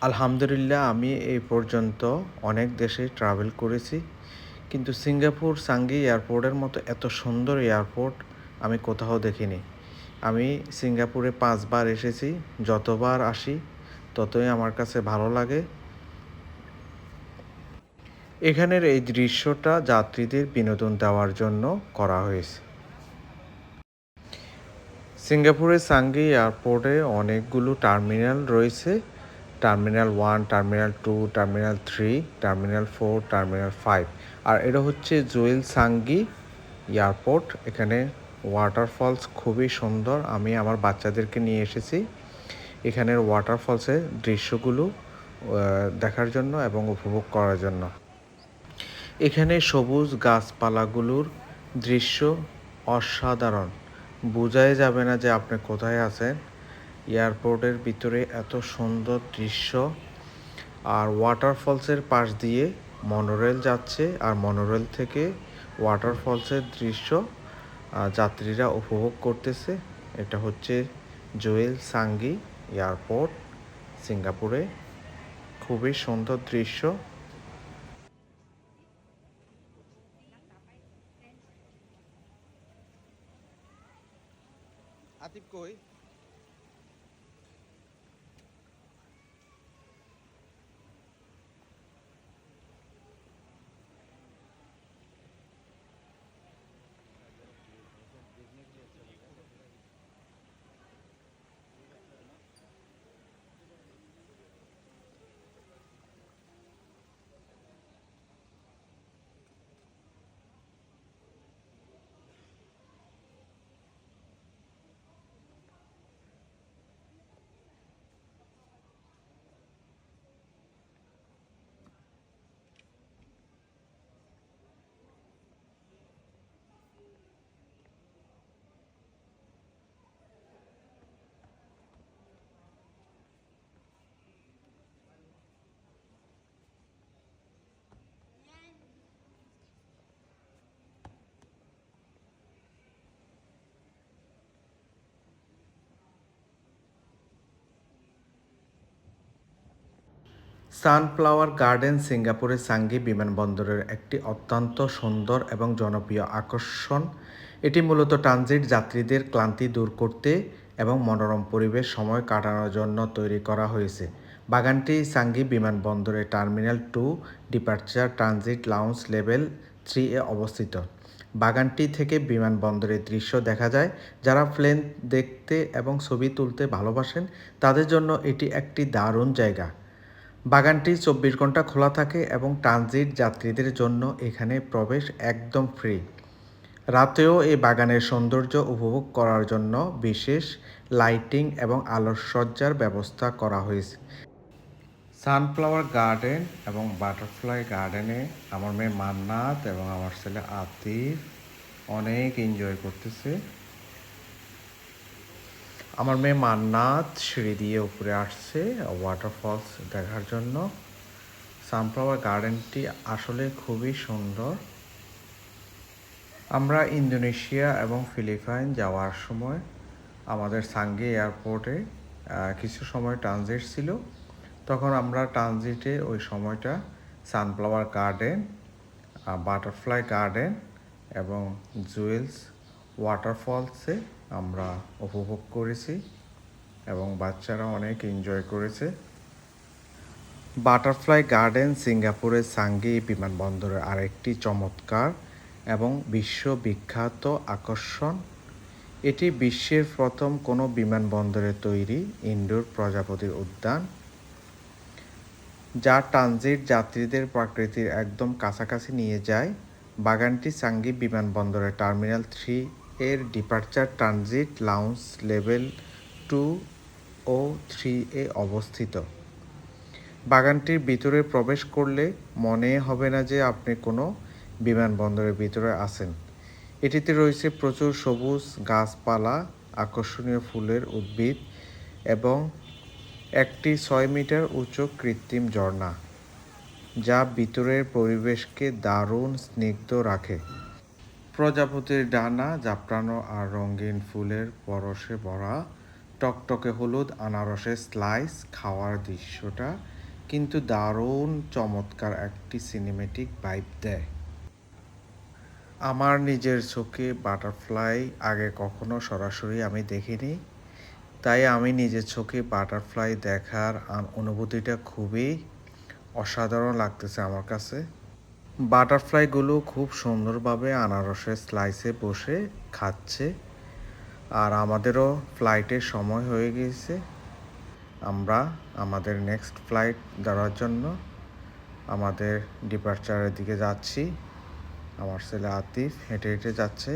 আলহামদুলিল্লাহ আমি এই পর্যন্ত অনেক দেশে ট্রাভেল করেছি। কিন্তু সিঙ্গাপুর সাঙ্গি এয়ারপোর্টের মতো এত সুন্দর এয়ারপোর্ট আমি কোথাও দেখিনি। আমি সিঙ্গাপুরে ৫ বার এসেছি। যতবার আসি ততই আমার কাছে ভালো লাগে। এখানের এই দৃশ্যটা যাত্রীদের বিনোদন দেওয়ার জন্য করা হয়েছে। সিঙ্গাপুরের সাঙ্গি এয়ারপোর্টে অনেকগুলো টার্মিনাল রয়েছে। Terminal 1, terminal 2, terminal 3, terminal 4, terminal 5। আর এটা হচ্ছে জুয়েল সাঙ্গি এয়ারপোর্ট। এখানে ওয়াটারফলস খুবই সুন্দর। আমি আমার বাচ্চাদেরকে নিয়ে এসেছি এখানের ওয়াটারফলসের দৃশ্যগুলো দেখার জন্য এবং উপভোগ করার জন্য। এখানে সবুজ গাছপালাগুলোর দৃশ্য অসাধারণ। বোঝাই যাবে না যে আপনি কোথায় আছেন। এয়ারপোর্টের ভিতরে এত সুন্দর দৃশ্য। আর ওয়াটারফলসের পাশ দিয়ে মনোরেল যাচ্ছে, আর মনোরেল থেকে ওয়াটারফলসের দৃশ্য যাত্রীরা উপভোগ করতেছে। এটা হচ্ছে জুয়েল সাঙ্গি এয়ারপোর্ট সিঙ্গাপুরে। খুবই সুন্দর দৃশ্য। আতিফ কই? সানফ্লাওয়ার গার্ডেন সিঙ্গাপুরের সাঙ্গি বিমানবন্দরের একটি অত্যন্ত সুন্দর এবং জনপ্রিয় আকর্ষণ। এটি মূলত ট্রানজিট যাত্রীদের ক্লান্তি দূর করতে এবং মনোরম পরিবেশ সময় কাটানোর জন্য তৈরি করা হয়েছে। বাগানটি সাঙ্গি বিমানবন্দরে terminal 2 departure transit lounge level 3 এ অবস্থিত। বাগানটি থেকে বিমানবন্দরের দৃশ্য দেখা যায়। যারা প্লেন দেখতে এবং ছবি তুলতে ভালোবাসেন তাদের জন্য এটি একটি দারুণ জায়গা। বাগানটি ২৪ ঘন্টা খোলা থাকে এবং ট্রানজিট যাত্রীদের জন্য এখানে প্রবেশ একদম ফ্রি। রাতেও এই বাগানের সৌন্দর্য উপভোগ করার জন্য বিশেষ লাইটিং এবং আলোকসজ্জার ব্যবস্থা করা হয়েছে। সানফ্লাওয়ার গার্ডেন এবং বাটারফ্লাই গার্ডেনে আমার মেয়ে মান্নাত এবং আমার ছেলে আতিফ অনেক এনজয় করতেছে। আমার মেয়ে মান্নাত সিঁড়ি দিয়ে উপরে আসছে ওয়াটারফলস দেখার জন্য। সানফ্লাওয়ার গার্ডেনটি আসলে খুবই সুন্দর। আমরা ইন্দোনেশিয়া এবং ফিলিপাইন যাওয়ার সময় আমাদের সাঙ্গি এয়ারপোর্টে কিছু সময় ট্রানজিট ছিল। তখন আমরা ট্রানজিটে ওই সময়টা সানফ্লাওয়ার গার্ডেন, বাটারফ্লাই গার্ডেন এবং জুয়েলস ওয়াটারফলসে আমরা উপভোগ করেছি এবং বাচ্চারা অনেক এনজয় করেছে। বাটারফ্লাই গার্ডেন সিঙ্গাপুরের সাঙ্গি বিমানবন্দরের আরেকটি চমৎকার এবং বিশ্ববিখ্যাত আকর্ষণ। এটি বিশ্বের প্রথম কোনো বিমানবন্দরে তৈরি ইনডোর প্রজাপতির উদ্যান, যা ট্রানজিট যাত্রীদের প্রকৃতির একদম কাছাকাছি নিয়ে যায়। বাগানটি সাঙ্গি বিমানবন্দরের টার্মিনাল 3 এর ডিপার্চার ট্রানজিট লাউঞ্জ লেভেল 2 ও 3 এ অবস্থিত। বাগানটির ভিতরে প্রবেশ করলে মনে হবে না যে আপনি কোনো বিমানবন্দরের ভিতরে আছেন। এটিতে রয়েছে প্রচুর সবুজ গাছপালা, আকর্ষণীয় ফুলের উদ্ভিদ এবং একটি ৬ মিটার উঁচু কৃত্রিম ঝর্ণা, যা ভিতরের পরিবেশকে দারুণ স্নিগ্ধ রাখে। প্রজাপতির ডানা জাপটানো আর রঙিন ফুলের পরশে ভরা টকটকে হলুদ আনারসের স্লাইস খাওয়ার দৃশ্যটা কিন্তু দারুণ চমৎকার একটি সিনেমেটিক ভাইব দেয়। আমার নিজের চোখে বাটারফ্লাই আগে কখনো সরাসরি আমি দেখিনি, তাই আমি নিজের চোখে বাটারফ্লাই দেখার অনুভূতিটা খুবই অসাধারণ লাগতেছে আমার কাছে। বাটারফ্লাইগুলো খুব সুন্দরভাবে আনারসের স্লাইসে বসে খাচ্ছে। আর আমাদেরও ফ্লাইটের সময় হয়ে গিয়েছে। আমরা আমাদের নেক্সট ফ্লাইট ধরার জন্য আমাদের ডিপার্চারের দিকে যাচ্ছি। আমার ছেলে আতিফ হেঁটে হেঁটে যাচ্ছে।